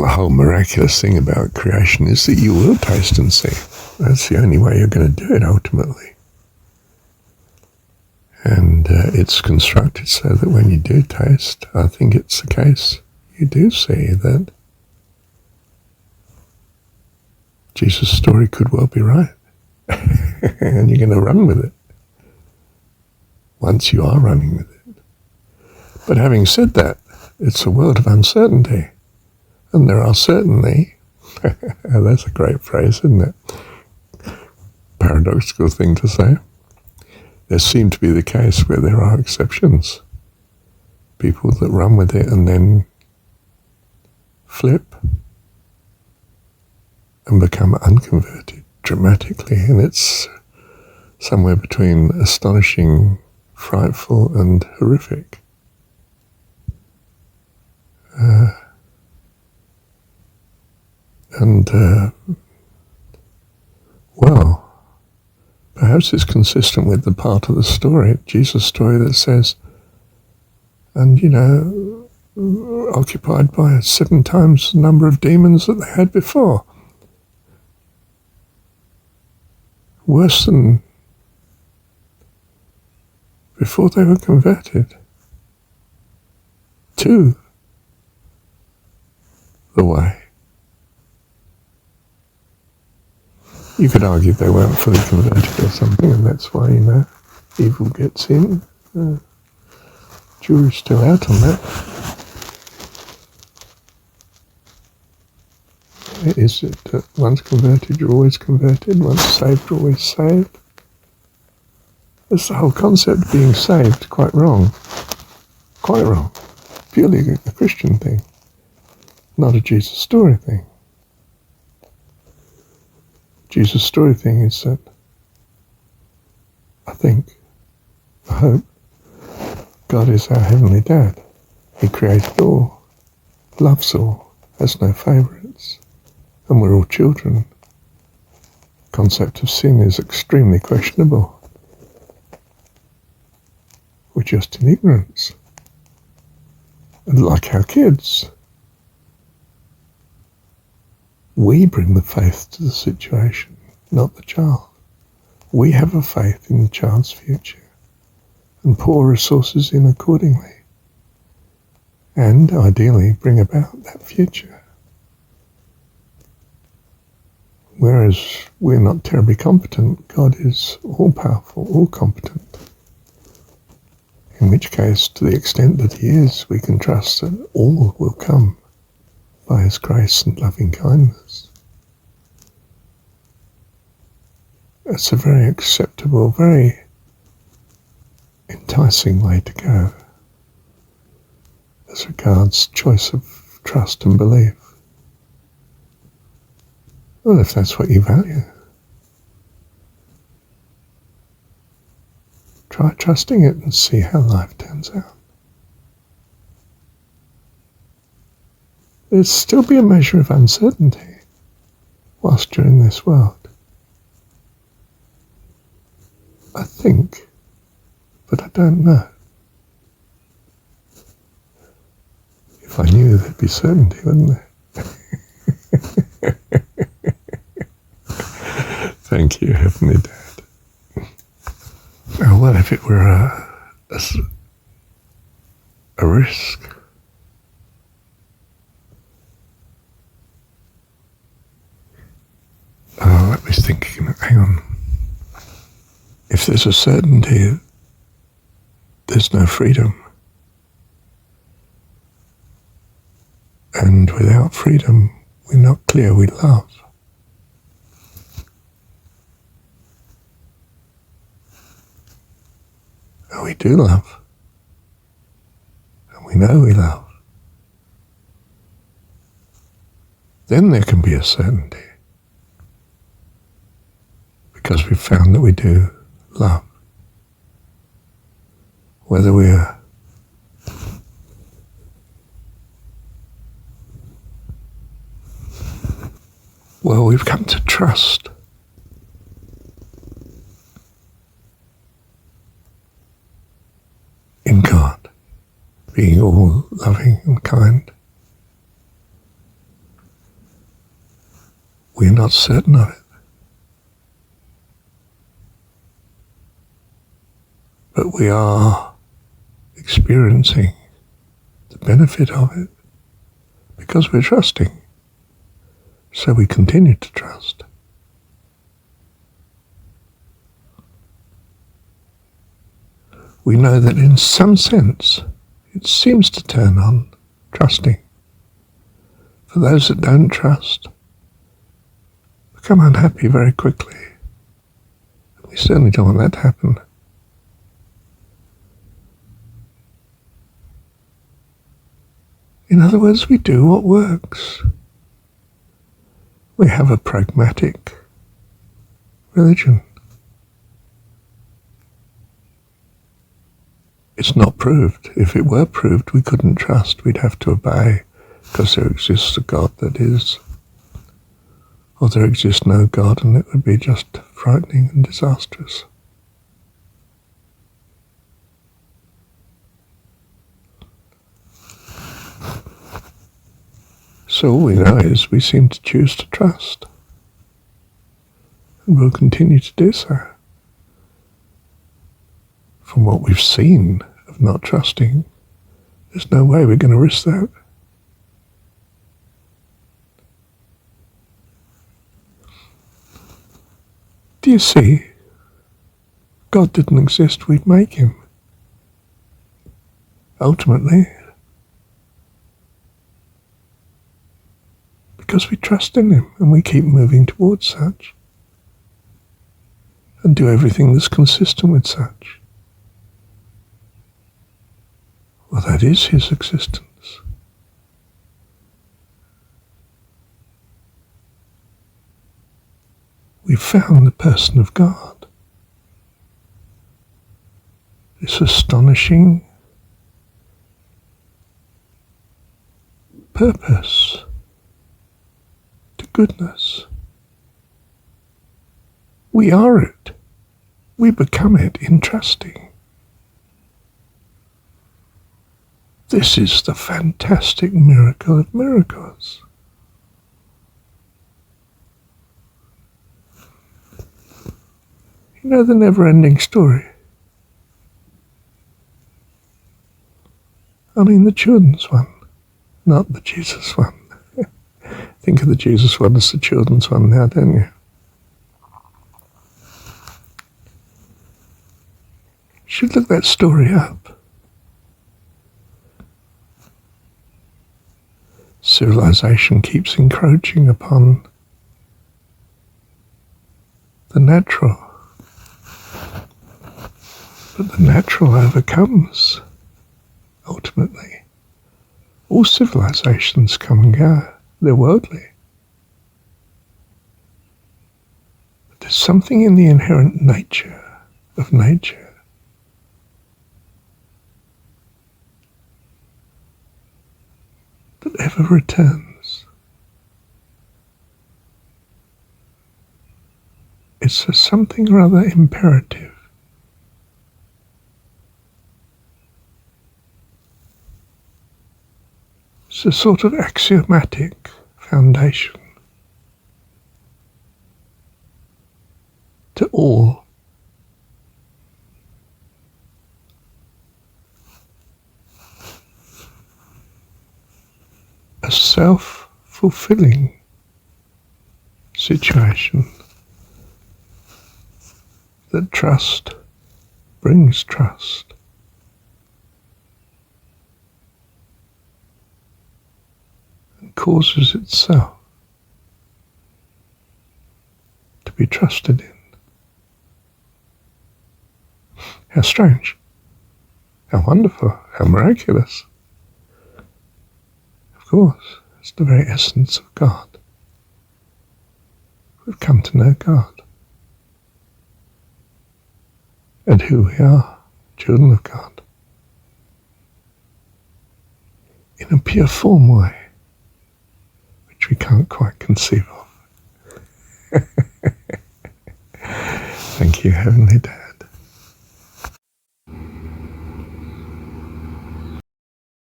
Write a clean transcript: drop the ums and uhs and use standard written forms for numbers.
the whole miraculous thing about creation is that you will taste and see. That's the only way you're going to do it ultimately. And it's constructed so that when you do taste, I think it's the case, you do see that Jesus' story could well be right. And you're going to run with it once you are running with it. But having said that, it's a world of uncertainty. And there are certainly, that's a great phrase, isn't it? Paradoxical thing to say. There seem to be the case where there are exceptions. People that run with it and then flip and become unconverted dramatically. And it's somewhere between astonishing, frightful, and horrific. Well, perhaps it's consistent with the part of the story, Jesus' story, that says, and occupied by 7 times the number of demons that they had before. Worse than before they were converted to the way. You could argue they weren't fully converted or something, and that's why, evil gets in. Jury's still out on that. Is it that once converted, you're always converted? Once saved, you're always saved? That's the whole concept of being saved. Quite wrong. Quite wrong. Purely a Christian thing, not a Jesus story thing. Jesus' story thing is that I hope, God is our Heavenly Dad. He created all, loves all, has no favourites, and we're all children. The concept of sin is extremely questionable. We're just in ignorance. And like our kids, we bring the faith to the situation, not the child. We have a faith in the child's future and pour resources in accordingly, and ideally bring about that future. Whereas we're not terribly competent, God is all-powerful, all-competent. In which case, to the extent that He is, we can trust that all will come by His grace and loving kindness. It's a very acceptable, very enticing way to go as regards choice of trust and belief. Well, if that's what you value, try trusting it and see how life turns out. There'll still be a measure of uncertainty whilst you're in this world. I think, but I don't know. If I knew, there'd be certainty, wouldn't there? Thank you, Heavenly Dad. Oh, well, if it were a risk, let me think. Hang on. If there's a certainty, there's no freedom. And without freedom, we're not clear we love. And we do love. And we know we love. Then there can be a certainty. Because we've found that we do love. Whether we're we've come to trust. In God, being all loving and kind. We're not certain of it. But we are experiencing the benefit of it because we're trusting. So we continue to trust. We know that in some sense it seems to turn on trusting. For those that don't trust, become unhappy very quickly. We certainly don't want that to happen. In other words, we do what works. We have a pragmatic religion. It's not proved. If it were proved, we couldn't trust. We'd have to obey because there exists a God that is, or there exists no God, and it would be just frightening and disastrous. So all we know is we seem to choose to trust, and we'll continue to do so. From what we've seen of not trusting, there's no way we're going to risk that. Do you see? God didn't exist, we'd make him. Ultimately, because we trust in him and we keep moving towards such and do everything that's consistent with such. Well, that is his existence. We've found the person of God. This astonishing purpose to goodness. We are it. We become it in trusting. This is the fantastic miracle of miracles. You know the never-ending story? I mean the children's one, not the Jesus one. Think of the Jesus one as the children's one now, don't you? You should look that story up. Civilization keeps encroaching upon the natural. But the natural overcomes, ultimately. All civilizations come and go. They're worldly. But there's something in the inherent nature of nature that ever returns. It's a something rather imperative. It's a sort of axiomatic foundation to all. A self-fulfilling situation that trust brings trust. And causes itself to be trusted in. How strange, how wonderful, how miraculous. Of course, it's the very essence of God. We've come to know God and who we are, children of God, in a pure form way, which we can't quite conceive of. Thank you, Heavenly Dad.